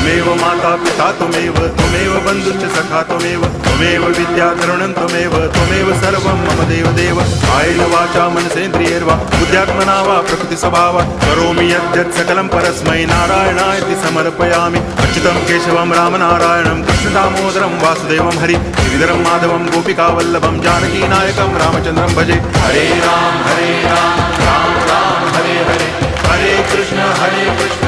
त्वमेव माता पिता त्वमेव बन्धुश्च सखा त्वमेव विद्या तरुणं त्वमेव सर्वं मम देव कायेन वाचा मनसेन्द्रियैर्वा बुद्ध्यात्मना वा प्रकृतिस्वभावात् करोमि यद्यत् सकलं परस्मै नारायणायति समर्पयामि अच्युतं केशवं रामनारायणं कृष्णदामोदरं वासुदेवं हरि गिरिधरं माधवं गोपिकावल्लभं जानकीनायकं रामचन्द्रं भजे हरे राम राम राम हरे हरे हरे कृष्ण